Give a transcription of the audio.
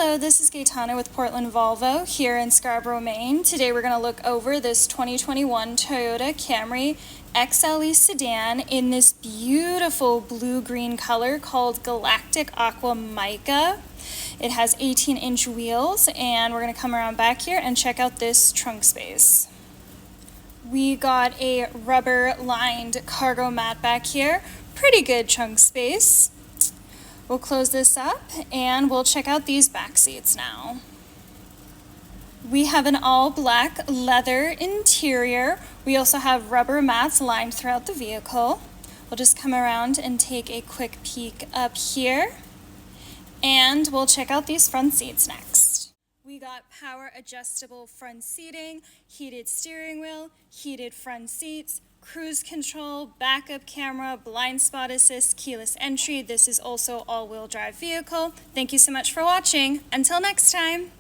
Hello, this is Gaetana with Portland Volvo here in Scarborough, Maine. Today we're going to look over this 2021 Toyota Camry XLE sedan in this beautiful blue-green color called Galactic Aqua Mica. It has 18-inch wheels, and we're going to come around back here and check out this trunk space. We got a rubber-lined cargo mat back here. Pretty good trunk space. We'll close this up and we'll check out these back seats now. We have an all black leather interior. We also have rubber mats lined throughout the vehicle. We'll just come around and take a quick peek up here. And we'll check out these front seats next. We got power adjustable front seating, heated steering wheel, heated front seats, cruise control, backup camera, blind spot assist, keyless entry. This is also all-wheel drive vehicle. Thank you so much for watching. Until next time.